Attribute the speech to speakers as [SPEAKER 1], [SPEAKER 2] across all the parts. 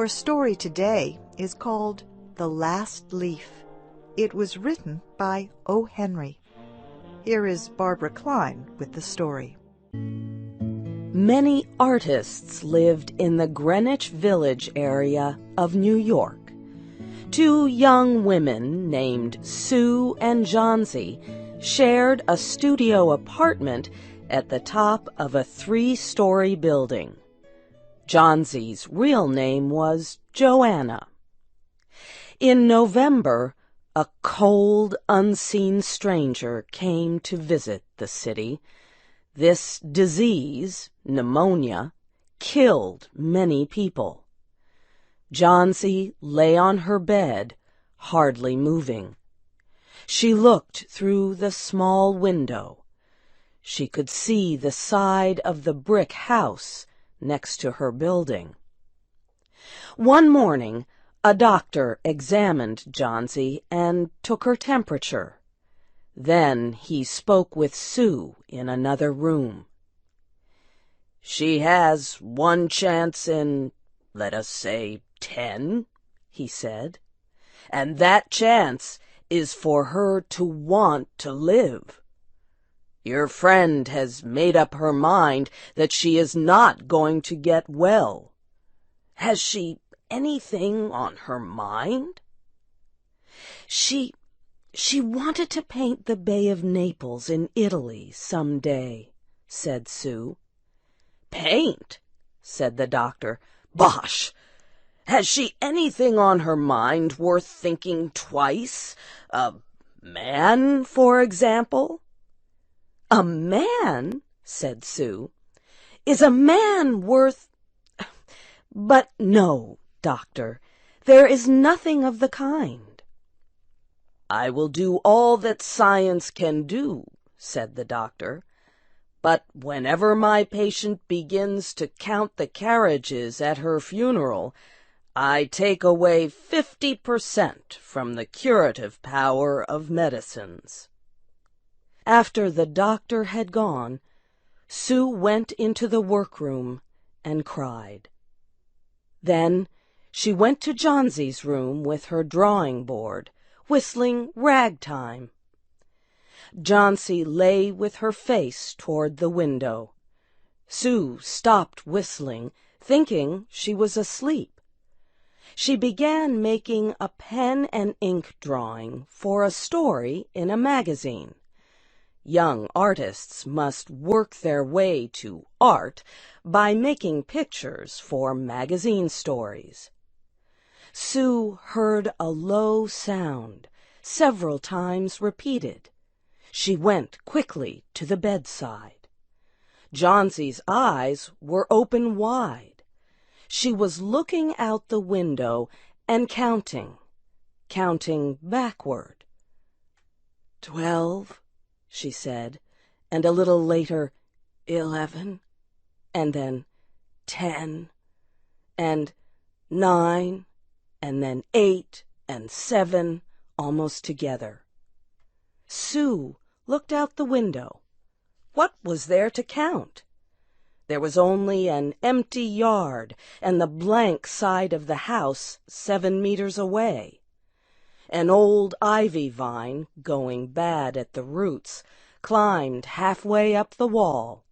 [SPEAKER 1] Our story today is called The Last Leaf. It was written by O. Henry. Here is Barbara Klein with the story.
[SPEAKER 2] Many artists lived in the Greenwich Village area of New York. Two young women named Sue and Johnsy shared a studio apartment at the top of a 3-story building. Johnsy's real name was Joanna. In November, a cold, unseen stranger came to visit the city. This disease, pneumonia, killed many people. Johnsy lay on her bed, hardly moving. She looked through the small window. She could see the side of the brick house next to her building. One morning, a doctor examined Johnsy and took her temperature. Then he spoke with Sue in another room. "She has one chance in, let us say, 10, he said, "and that chance is for her to want to live. Your friend has made up her mind that she is not going to get well. Has she anything on her mind?" She wanted to paint the Bay of Naples in Italy some day," said Sue. "Paint?" said the doctor. "Bosh! Has she anything on her mind worth thinking twice? A man, for example?" "A man," said Sue. "Is a man worth— But no, doctor, there is nothing of the kind." "I will do all that science can do," said the doctor. "But whenever my patient begins to count the carriages at her funeral, I take away 50% from the curative power of medicines." After the doctor had gone, Sue went into the workroom and cried. Then she went to Johnsy's room with her drawing board, whistling ragtime. Johnsy lay with her face toward the window. Sue stopped whistling, thinking she was asleep. She began making a pen and ink drawing for a story in a magazine. Young artists must work their way to art by making pictures for magazine stories. Sue heard a low sound, several times repeated. She went quickly to the bedside. Johnsy's eyes were open wide. She was looking out the window and counting backward. 12, she said, and a little later, 11, and then 10, and 9, and then 8 and 7, almost together. Sue looked out the window. What was there to count? There was only an empty yard and the blank side of the house 7 meters away. An old ivy vine, going bad at the roots, climbed halfway up the wall.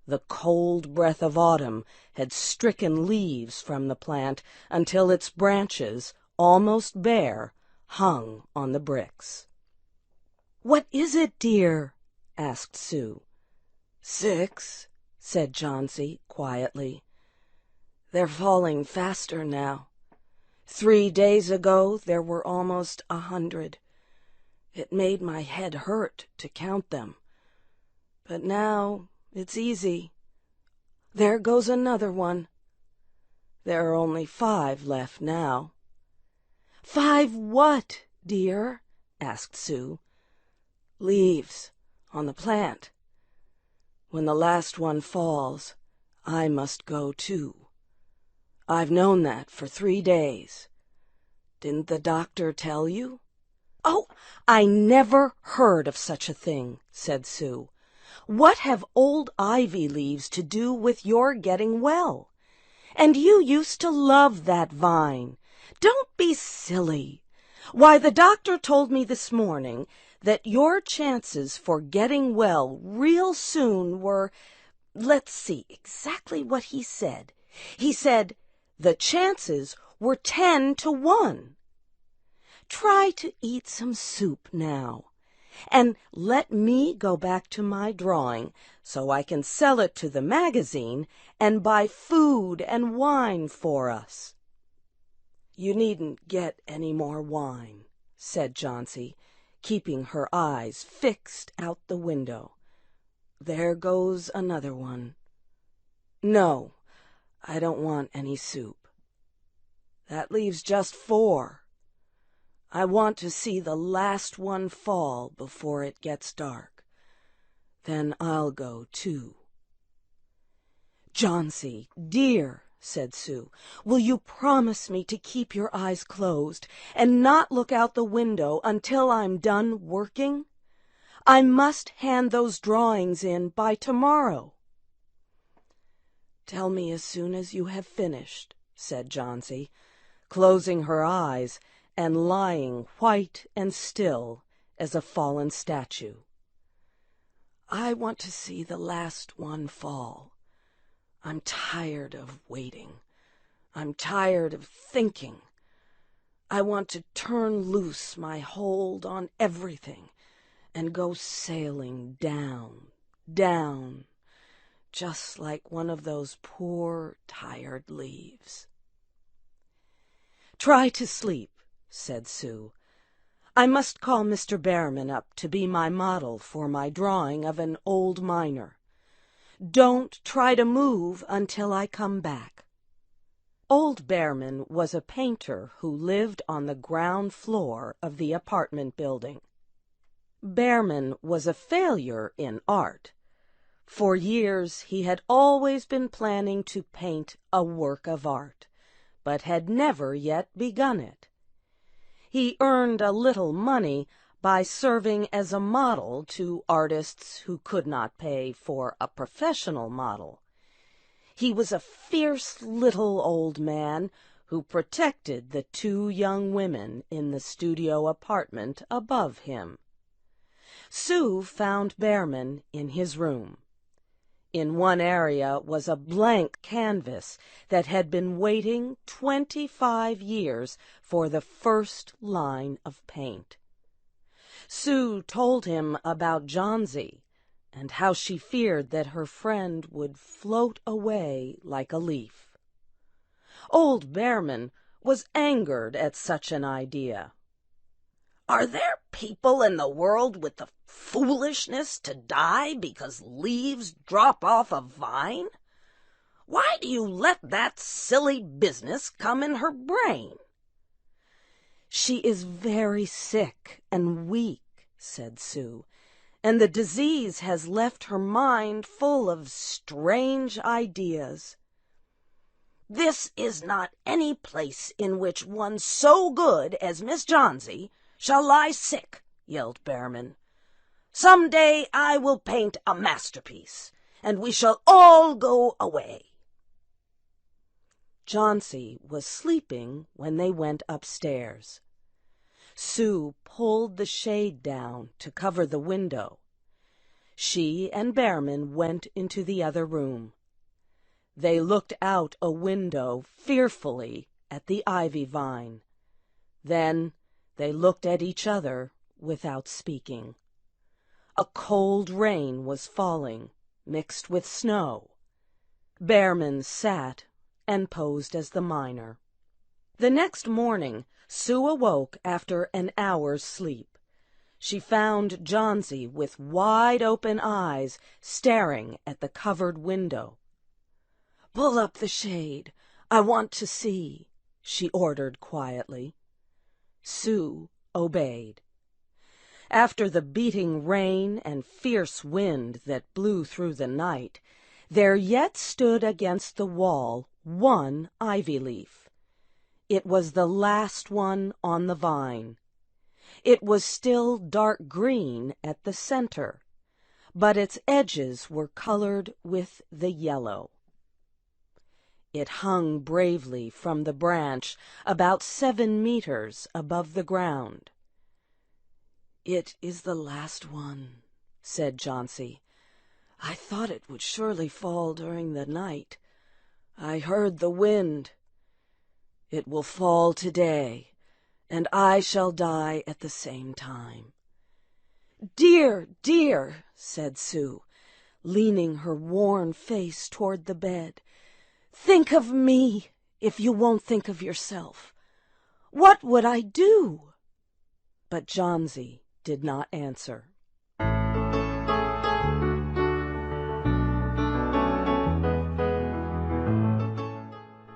[SPEAKER 2] The cold breath of autumn had stricken leaves from the plant until its branches, almost bare, hung on the bricks. "What is it, dear?" asked Sue. 6, said Johnsy quietly. "They're falling faster now. 3 days ago there were almost 100. It made my head hurt to count them. But now it's easy. There goes another one. There are only 5 left now." "5 what, dear?" asked Sue. "Leaves on the plant. When the last one falls, I must go too. I've known that for 3 days. Didn't the doctor tell you?" "Oh, I never heard of such a thing," said Sue. "What have old ivy leaves to do with your getting well? And you used to love that vine. Don't be silly. Why, the doctor told me this morning that your chances for getting well real soon were, let's see exactly what he said. He said the chances were 10 to 1. Try to eat some soup now, and let me go back to my drawing so I can sell it to the magazine and buy food and wine for us." "You needn't get any more wine," said Johnsy, keeping her eyes fixed out the window. "There goes another one. No, I don't want any soup. That leaves just 4. I want to see the last one fall before it gets dark. Then I'll go too." "Johnsy, dear," said Sue, "will you promise me to keep your eyes closed and not look out the window until I'm done working? I must hand those drawings in by tomorrow." "Tell me as soon as you have finished," said Johnsy, closing her eyes and lying white and still as a fallen statue. "I want to see the last one fall. I'm tired of waiting. I'm tired of thinking. I want to turn loose my hold on everything and go sailing down, down, just like one of those poor, tired leaves." "Try to sleep," said Sue. "I must call Mr. Behrman up to be my model for my drawing of an old miner. Don't try to move until I come back." Old Behrman was a painter who lived on the ground floor of the apartment building. Behrman was a failure in art. For years he had always been planning to paint a work of art, but had never yet begun it. He earned a little money by serving as a model to artists who could not pay for a professional model. He was a fierce little old man who protected the 2 young women in the studio apartment above him. Sue found Behrman in his room. In one area was a blank canvas that had been waiting 25 years for the first line of paint. Sue told him about Johnsy and how she feared that her friend would float away like a leaf. Old Behrman was angered at such an idea. "Are there people in the world with the foolishness to die because leaves drop off a vine? Why do you let that silly business come in her brain?" "She is very sick and weak," said Sue, "and the disease has left her mind full of strange ideas." "This is not any place in which one so good as Miss Johnsy shall lie sick," yelled Behrman. "Some day I will paint a masterpiece, and we shall all go away." Johnsy was sleeping when they went upstairs. Sue pulled the shade down to cover the window. She and Behrman went into the other room. They looked out a window fearfully at the ivy vine. Then they looked at each other without speaking. A cold rain was falling, mixed with snow. Behrman sat and posed as the miner. The next morning, Sue awoke after an hour's sleep. She found Johnsy with wide-open eyes staring at the covered window. "Pull up the shade. I want to see," she ordered quietly. Sue obeyed. After the beating rain and fierce wind that blew through the night, there yet stood against the wall one ivy leaf. It was the last one on the vine. It was still dark green at the center, but its edges were colored with the yellow. It hung bravely from the branch about 7 meters above the ground. "It is the last one," said Jauncey. "I thought it would surely fall during the night. I heard the wind. It will fall today, and I shall die at the same time." "Dear, dear," said Sue, leaning her worn face toward the bed, "think of me if you won't think of yourself. What would I do?" But Jauncey did not answer.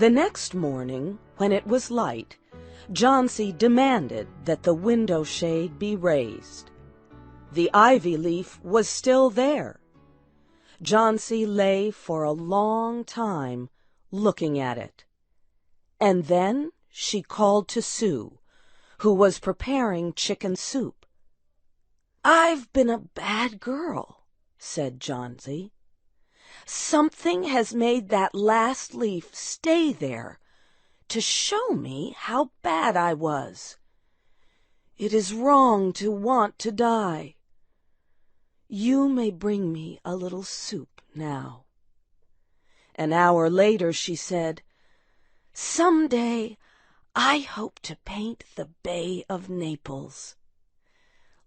[SPEAKER 2] The next morning, when it was light, Jauncey demanded that the window shade be raised. The ivy leaf was still there. Jauncey lay for a long time looking at it. And then she called to Sue, who was preparing chicken soup. "I've been a bad girl," said Jauncey. "Something has made that last leaf stay there to show me how bad I was. It is wrong to want to die. You may bring me a little soup now." An hour later she said, "Some day I hope to paint the Bay of Naples."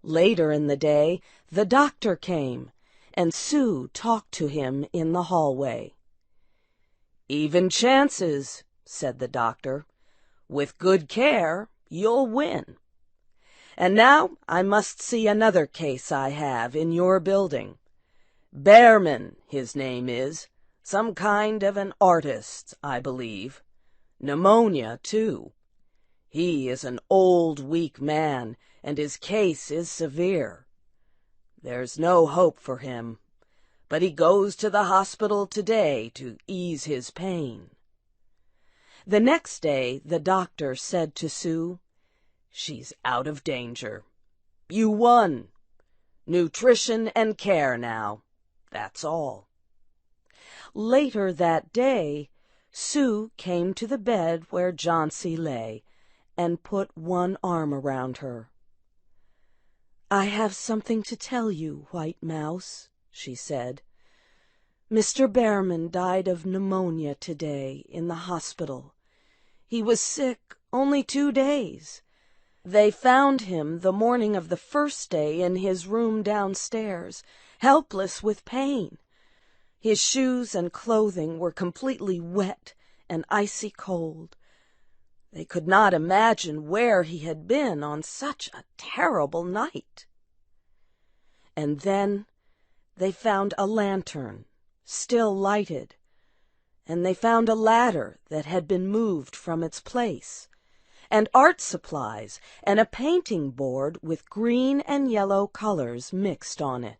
[SPEAKER 2] Later in the day the doctor came, and Sue talked to him in the hallway. "Even chances," said the doctor. "With good care, you'll win. And now I must see another case I have in your building. Behrman, his name is. Some kind of an artist, I believe. Pneumonia, too. He is an old, weak man, and his case is severe. There's no hope for him, but he goes to the hospital today to ease his pain." The next day the doctor said to Sue, "She's out of danger. You won. Nutrition and care now. That's all." Later that day, Sue came to the bed where Jauncey lay and put one arm around her. "I have something to tell you, White Mouse," she said. "Mr. Behrman died of pneumonia today in the hospital. He was sick only 2 days. They found him the morning of the first day in his room downstairs, helpless with pain. His shoes and clothing were completely wet and icy cold. They could not imagine where he had been on such a terrible night. And then they found a lantern, still lighted, and they found a ladder that had been moved from its place, and art supplies and a painting board with green and yellow colors mixed on it.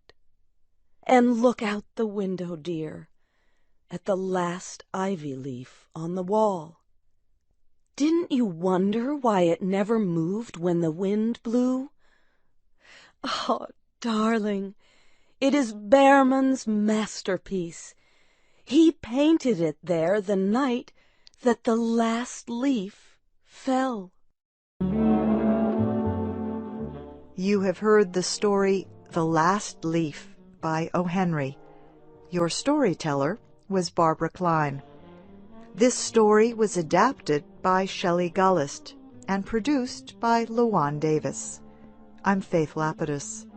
[SPEAKER 2] And look out the window, dear, at the last ivy leaf on the wall. Didn't you wonder why it never moved when the wind blew? Oh, darling, it is Behrman's masterpiece. He painted it there the night that the last leaf fell."
[SPEAKER 1] You have heard the story The Last Leaf by O. Henry. Your storyteller was Barbara Klein. This story was adapted by Shelley Gullist and produced by Luan Davis. I'm Faith Lapidus.